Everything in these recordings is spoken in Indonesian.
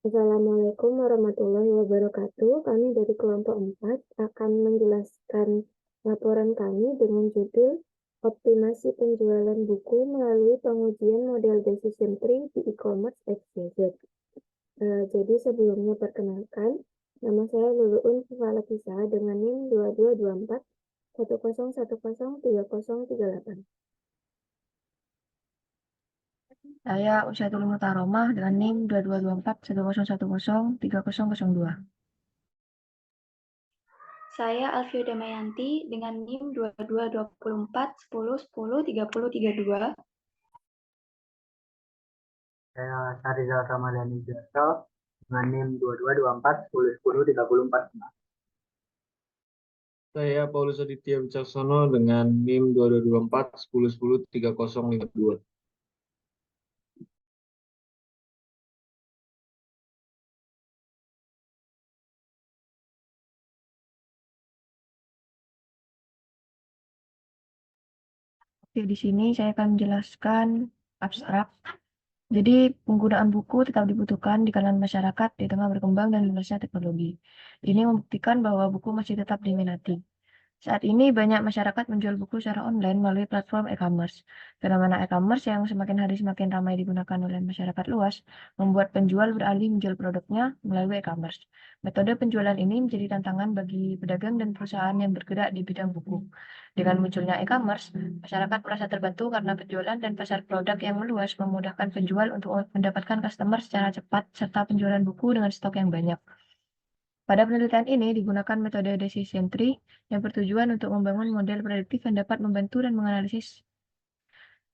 Assalamualaikum warahmatullahi wabarakatuh. Kami dari kelompok 4 akan menjelaskan laporan kami dengan judul Optimasi penjualan buku melalui pengujian model decision tree di e-commerce XYZ. Jadi sebelumnya perkenalkan, nama saya Luluun Fifalakisa dengan NIM 2224 10103038. Saya Usyatul Mutaromah dengan NIM 2224 10103002. Saya Alfio Damayanti dengan NIM 2224 10103032. Saya Sarizal Ramadhani Jarto dengan NIM 2224 10103045. Saya Paulus Aditya Wicaksono dengan NIM 2224 10103052. Oke, di sini saya akan menjelaskan abstrak. Jadi, penggunaan buku tetap dibutuhkan di kalangan masyarakat di tengah berkembang dan meluasnya teknologi. Ini membuktikan bahwa buku masih tetap diminati. Saat ini banyak masyarakat menjual buku secara online melalui platform e-commerce. Fenomena e-commerce yang semakin hari semakin ramai digunakan oleh masyarakat luas membuat penjual beralih menjual produknya melalui e-commerce. Metode penjualan ini menjadi tantangan bagi pedagang dan perusahaan yang bergerak di bidang buku. Dengan munculnya e-commerce, masyarakat merasa terbantu karena penjualan dan pasar produk yang meluas memudahkan penjual untuk mendapatkan customer secara cepat serta penjualan buku dengan stok yang banyak. Pada penelitian ini digunakan metode decision tree yang bertujuan untuk membangun model prediktif yang dapat membantu dan menganalisis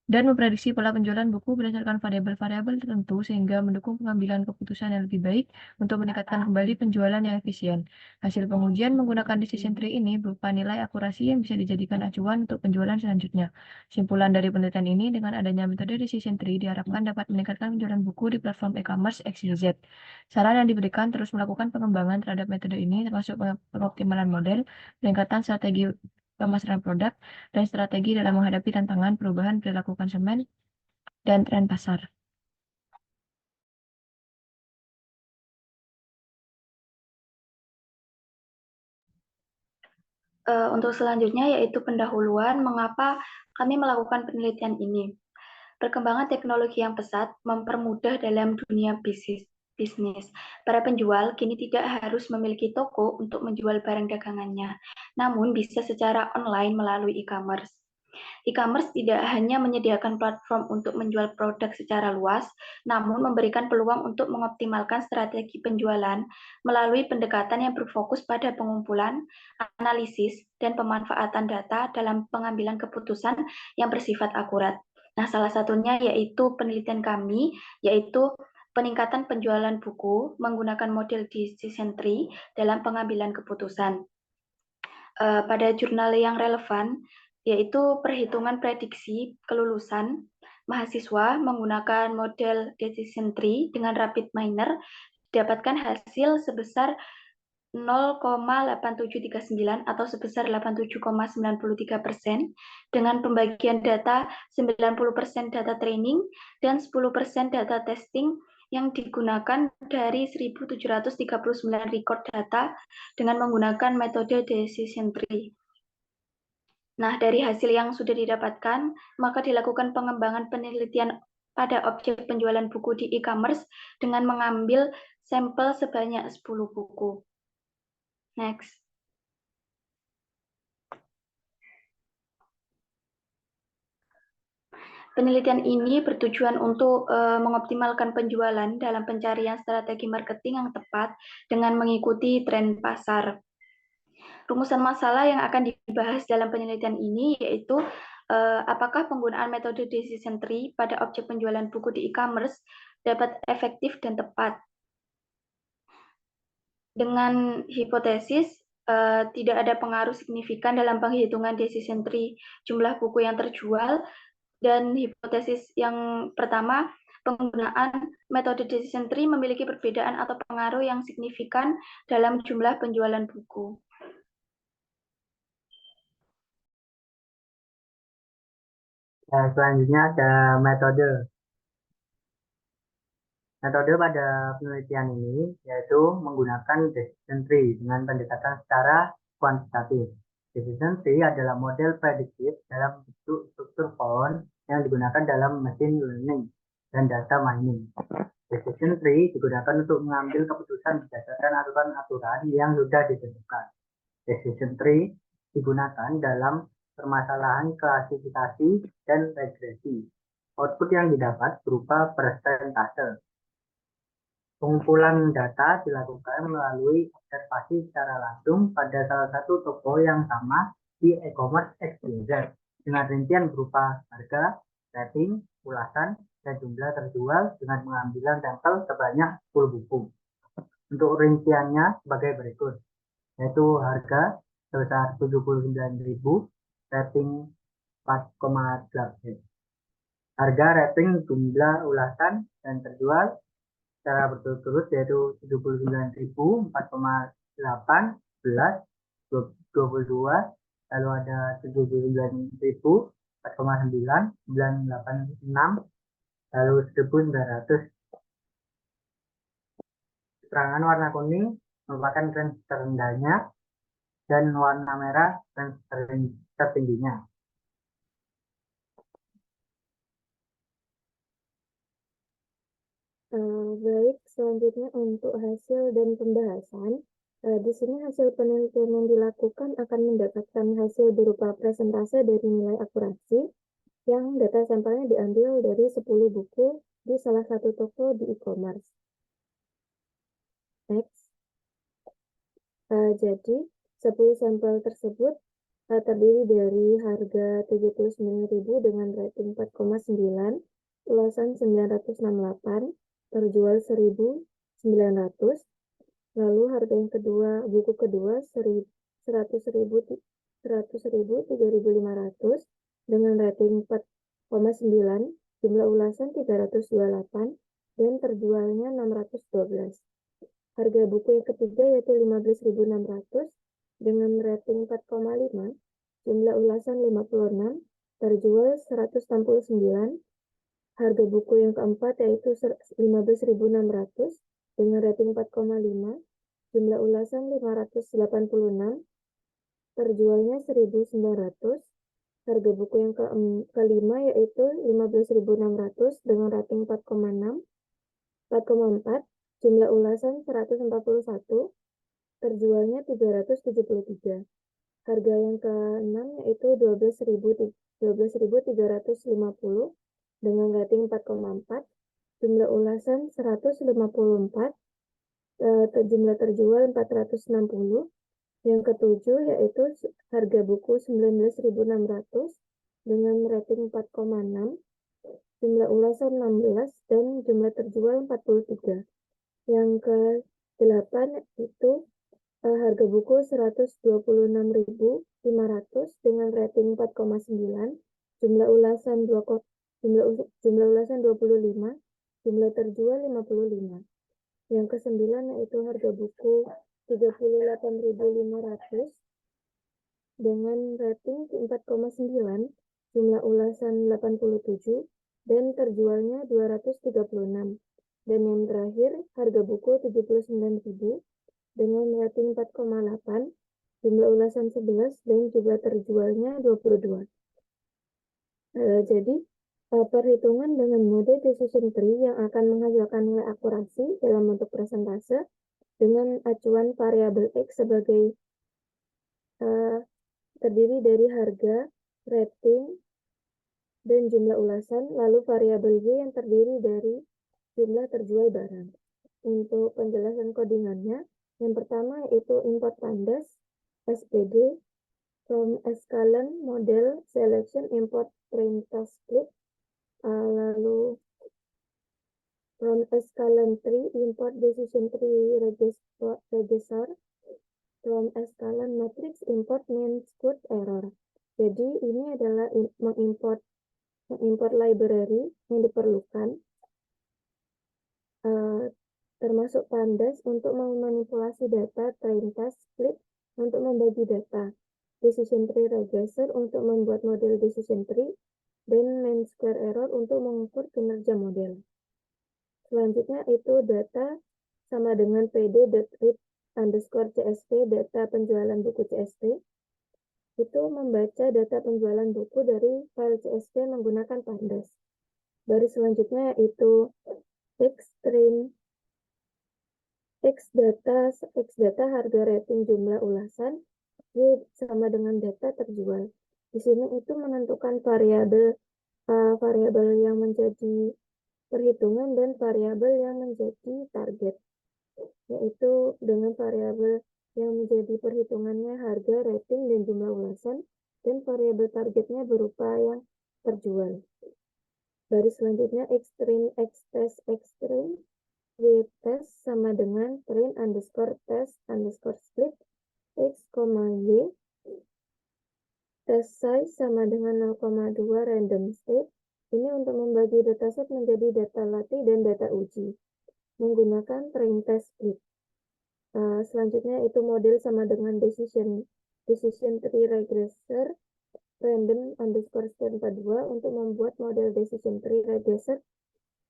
dan memprediksi pola penjualan buku berdasarkan variabel-variabel tertentu sehingga mendukung pengambilan keputusan yang lebih baik untuk meningkatkan kembali penjualan yang efisien. Hasil pengujian menggunakan decision tree ini berupa nilai akurasi yang bisa dijadikan acuan untuk penjualan selanjutnya. Simpulan dari penelitian ini, dengan adanya metode decision tree diharapkan dapat meningkatkan penjualan buku di platform e-commerce XYZ. Saran yang diberikan terus melakukan pengembangan terhadap metode ini termasuk pengoptimalan model, peningkatan strategi pemasaran produk, dan strategi dalam menghadapi tantangan perubahan perilaku konsumen dan tren pasar. Untuk selanjutnya yaitu pendahuluan mengapa kami melakukan penelitian ini. Perkembangan teknologi yang pesat mempermudah dalam dunia bisnis. Para penjual kini tidak harus memiliki toko untuk menjual barang dagangannya, namun bisa secara online melalui e-commerce. E-commerce tidak hanya menyediakan platform untuk menjual produk secara luas, namun memberikan peluang untuk mengoptimalkan strategi penjualan melalui pendekatan yang berfokus pada pengumpulan, analisis, dan pemanfaatan data dalam pengambilan keputusan yang bersifat akurat. Nah, salah satunya yaitu penelitian kami, yaitu peningkatan penjualan buku menggunakan model decision tree dalam pengambilan keputusan. Pada jurnal yang relevan, yaitu perhitungan prediksi kelulusan mahasiswa menggunakan model decision tree dengan rapid minor, dapatkan hasil sebesar 0,8739 atau sebesar 87,93% dengan pembagian data 90% data training dan 10% data testing yang digunakan dari 1.739 record data dengan menggunakan metode decision tree. Nah, dari hasil yang sudah didapatkan, maka dilakukan pengembangan penelitian pada objek penjualan buku di e-commerce dengan mengambil sampel sebanyak 10 buku. Next. Penelitian ini bertujuan untuk mengoptimalkan penjualan dalam pencarian strategi marketing yang tepat dengan mengikuti tren pasar. Rumusan masalah yang akan dibahas dalam penelitian ini yaitu apakah penggunaan metode decision tree pada objek penjualan buku di e-commerce dapat efektif dan tepat. Dengan hipotesis tidak ada pengaruh signifikan dalam penghitungan decision tree jumlah buku yang terjual. Dan hipotesis yang pertama, penggunaan metode decision tree memiliki perbedaan atau pengaruh yang signifikan dalam jumlah penjualan buku. Selanjutnya ada metode. Metode pada penelitian ini yaitu menggunakan decision tree dengan pendekatan secara kuantitatif. Decision tree adalah model prediktif dalam bentuk struktur Found yang digunakan dalam machine learning dan data mining. Decision tree digunakan untuk mengambil keputusan berdasarkan aturan-aturan yang sudah ditentukan. Decision tree digunakan dalam permasalahan klasifikasi dan regresi. Output yang didapat berupa persentase. Pengumpulan data dilakukan melalui observasi secara langsung pada salah satu toko yang sama di e-commerce XYZ dengan rincian berupa harga, rating, ulasan, dan jumlah terjual dengan pengambilan sampel sebanyak 10 buku. Untuk rinciannya sebagai berikut, yaitu harga sebesar 79.000, rating 4,8. Harga, rating, jumlah ulasan, dan terjual secara berturut-turut yaitu 79.000, 4,8, 11, 22, lalu ada 79.000, 4,9, 986, lalu 1.900. Keterangan warna kuning merupakan range terendahnya dan warna merah range tertingginya. Baik, selanjutnya untuk hasil dan pembahasan. Di sini hasil penelitian yang dilakukan akan mendapatkan hasil berupa persentase dari nilai akurasi yang data sampelnya diambil dari 10 buku di salah satu toko di e-commerce. Next. Jadi, 10 sampel tersebut terdiri dari harga 79.000 dengan rating 4,9, ulasan 968, terjual 1.900, lalu harga yang kedua, buku kedua 100.000, 3.500 dengan rating 4,9, jumlah ulasan 328, dan terjualnya 612. Harga buku yang ketiga yaitu 15.600 dengan rating 4,5, jumlah ulasan 56, terjual 169. Harga buku yang keempat yaitu 15.600 dengan rating 4,5, jumlah ulasan 586, terjualnya 1.900. Harga buku yang kelima yaitu 15.600 dengan rating 4,4, jumlah ulasan 141, terjualnya 373. Harga yang keenam yaitu 12.350 dengan rating 4,4, jumlah ulasan 154, jumlah terjual 460. Yang ketujuh yaitu harga buku 19.600 dengan rating 4,6, jumlah ulasan 16, dan jumlah terjual 43. Yang ke-8 itu harga buku 126.500 dengan rating 4,9, jumlah ulasan 25, jumlah terjual 55. Yang ke-9 yaitu harga buku 38.500 dengan rating 4,9, jumlah ulasan 87, dan terjualnya 236. Dan yang terakhir, harga buku 79.000 dengan rating 4,8, jumlah ulasan 11, dan jumlah terjualnya 22. Jadi, perhitungan dengan mode decision tree yang akan menghasilkan nilai akurasi dalam bentuk persentase dengan acuan variabel X sebagai terdiri dari harga, rating, dan jumlah ulasan, lalu variabel Y yang terdiri dari jumlah terjual barang. Untuk penjelasan codingannya, yang pertama yaitu import pandas, SPD, from Escalon model selection import train task split, lalu from Escalon tree import decision tree register, from Escalon matrix import mean squared error. Jadi ini adalah mengimport library yang diperlukan, termasuk pandas untuk memanipulasi data, train task split untuk membagi data, decision tree register untuk membuat model decision tree, dan mean square error untuk mengukur kinerja model. Selanjutnya itu data sama dengan pd.read_csv data penjualan buku CSV. Itu membaca data penjualan buku dari file CSV menggunakan pandas. Baris selanjutnya yaitu X data harga rating jumlah ulasan, Y sama dengan data terjual. Di sini itu menentukan variabel yang menjadi perhitungan dan variabel yang menjadi target, yaitu dengan variabel yang menjadi perhitungannya harga, rating, dan jumlah ulasan, dan variabel targetnya berupa yang terjual. Baris selanjutnya xtest y test sama dengan train_test_split x, y. Test size sama dengan 0,2 random state. Ini untuk membagi dataset menjadi data latih dan data uji menggunakan train test split. Selanjutnya itu model sama dengan decision tree regressor random_state 42 untuk membuat model decision tree regressor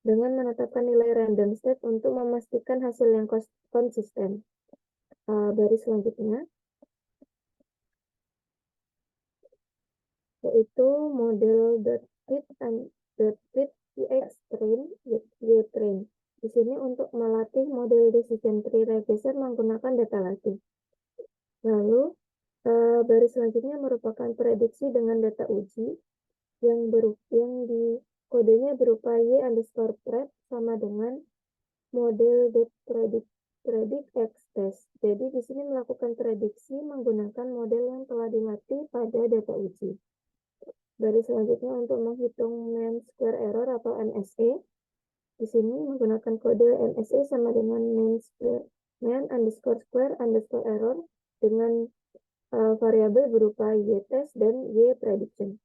dengan menetapkan nilai random state untuk memastikan hasil yang konsisten. Baris selanjutnya yaitu model .fit y-train. Di sini untuk melatih model decision tree regressor menggunakan data latih. Lalu baris selanjutnya merupakan prediksi dengan data uji yang di kodenya berupa y_prep sama dengan model predict x test. Jadi di sini melakukan prediksi menggunakan model yang telah dilatih pada data uji. Baris selanjutnya untuk menghitung mean square error atau MSE. Di sini menggunakan kode MSE sama dengan mean_square_error dengan variabel berupa y-test dan y-prediction.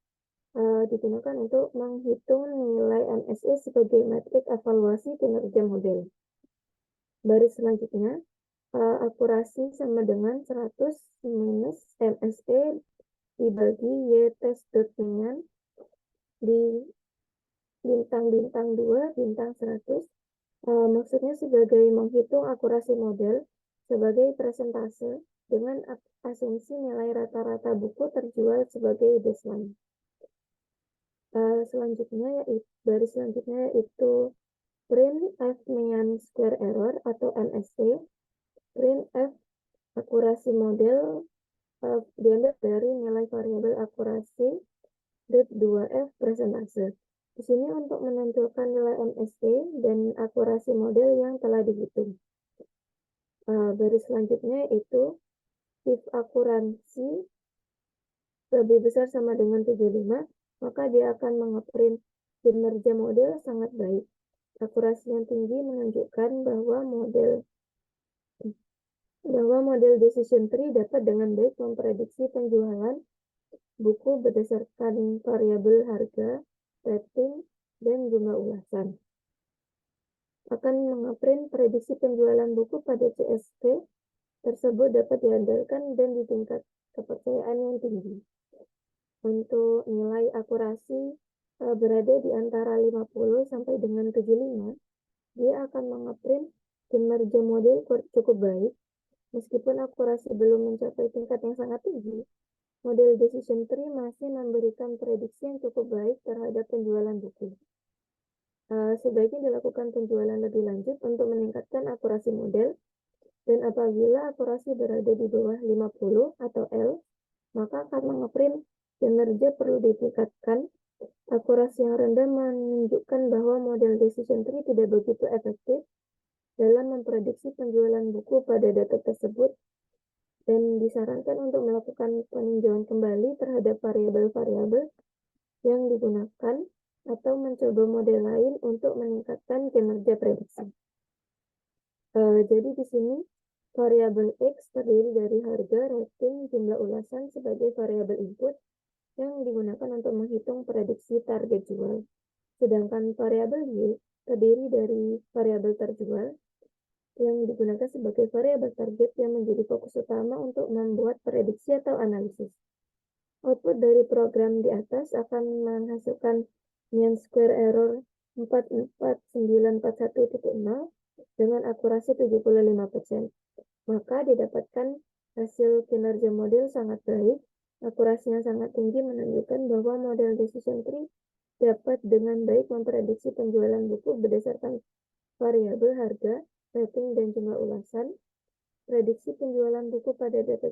Digunakan untuk menghitung nilai MSE sebagai metrik evaluasi kinerja model. Baris selanjutnya, akurasi sama dengan 100 minus MSE dibagi y-test.mean di bintang 2, bintang 100. Maksudnya sebagai menghitung akurasi model sebagai presentase dengan asumsi nilai rata-rata buku terjual sebagai baseline. Baris selanjutnya yaitu printf mean square error atau MSE. Printf akurasi model diambil dari nilai variabel akurasi .2f presentase. Di sini untuk menentukan nilai MSE dan akurasi model yang telah dihitung. Baris selanjutnya itu if akurasi lebih besar sama dengan 75, maka dia akan mengeprint kinerja model sangat baik. Akurasi yang tinggi menunjukkan bahwa model decision tree dapat dengan baik memprediksi penjualan buku berdasarkan variabel harga, rating, dan jumlah ulasan. Akan mengeprint prediksi penjualan buku pada CSV tersebut dapat diandalkan dan di tingkat kepercayaan yang tinggi. Untuk nilai akurasi berada di antara 50 sampai dengan 75, dia akan mengeprint kinerja model cukup baik. Meskipun akurasi belum mencapai tingkat yang sangat tinggi, model decision tree masih memberikan prediksi yang cukup baik terhadap penjualan buku. Sebaiknya dilakukan penjualan lebih lanjut untuk meningkatkan akurasi model, dan apabila akurasi berada di bawah 50 atau L, maka akan mengeprint kinerja perlu ditingkatkan. Akurasi yang rendah menunjukkan bahwa model decision tree tidak begitu efektif dalam memprediksi penjualan buku pada data tersebut, dan disarankan untuk melakukan peninjauan kembali terhadap variabel-variabel yang digunakan atau mencoba model lain untuk meningkatkan kinerja prediksi. Jadi di sini variabel X terdiri dari harga, rating, jumlah ulasan sebagai variabel input yang digunakan untuk menghitung prediksi target jual. Sedangkan variabel Y terdiri dari variabel terjual yang digunakan sebagai variabel target yang menjadi fokus utama untuk membuat prediksi atau analisis. Output dari program di atas akan menghasilkan mean square error 44941.0 dengan akurasi 75%. Maka didapatkan hasil kinerja model sangat baik. Akurasinya sangat tinggi menunjukkan bahwa model decision tree dapat dengan baik memprediksi penjualan buku berdasarkan variabel harga, rating, dan jumlah ulasan. Prediksi penjualan buku pada data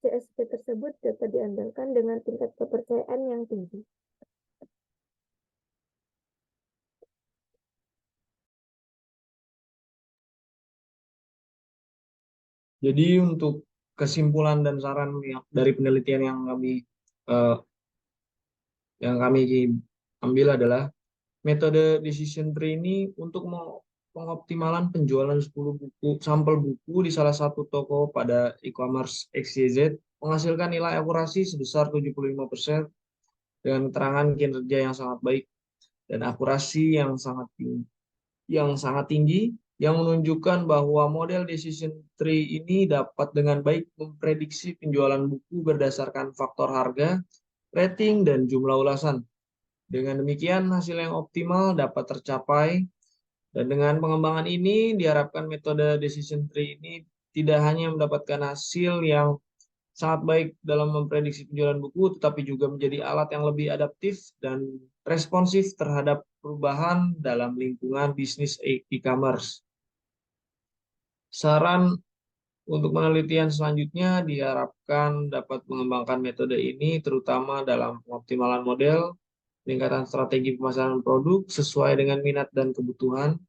CSP tersebut dapat diandalkan dengan tingkat kepercayaan yang tinggi. Jadi untuk kesimpulan dan saran dari penelitian yang kami ambil adalah metode decision tree ini untuk pengoptimalan penjualan 10 sampel buku di salah satu toko pada e-commerce XYZ menghasilkan nilai akurasi sebesar 75% dengan keterangan kinerja yang sangat baik dan akurasi yang sangat tinggi yang menunjukkan bahwa model decision tree ini dapat dengan baik memprediksi penjualan buku berdasarkan faktor harga, rating, dan jumlah ulasan. Dengan demikian, hasil yang optimal dapat tercapai, dan dengan pengembangan ini diharapkan metode decision tree ini tidak hanya mendapatkan hasil yang sangat baik dalam memprediksi penjualan buku, tetapi juga menjadi alat yang lebih adaptif dan responsif terhadap perubahan dalam lingkungan bisnis e-commerce. Saran untuk penelitian selanjutnya diharapkan dapat mengembangkan metode ini terutama dalam pengoptimalan model, peningkatan strategi pemasaran produk sesuai dengan minat dan kebutuhan,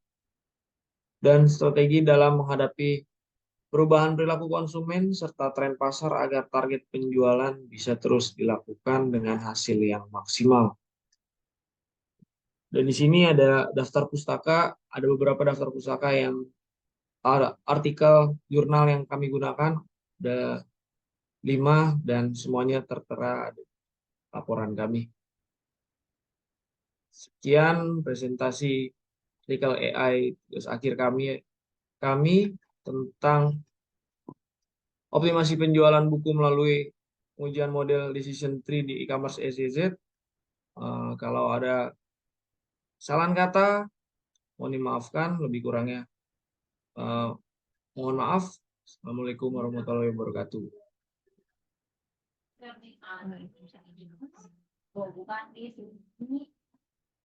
dan strategi dalam menghadapi perubahan perilaku konsumen serta tren pasar agar target penjualan bisa terus dilakukan dengan hasil yang maksimal. Dan di sini ada daftar pustaka, ada beberapa daftar pustaka yang artikel jurnal yang kami gunakan, ada 5 dan semuanya tertera di laporan kami. Sekian presentasi artikel AI tugas akhir kami tentang optimasi penjualan buku melalui pengujian model decision tree di e-commerce XYZ. Kalau ada salah kata, mohon dimaafkan, lebih kurangnya mohon maaf. Assalamualaikum warahmatullahi wabarakatuh. Waalaikumsalam.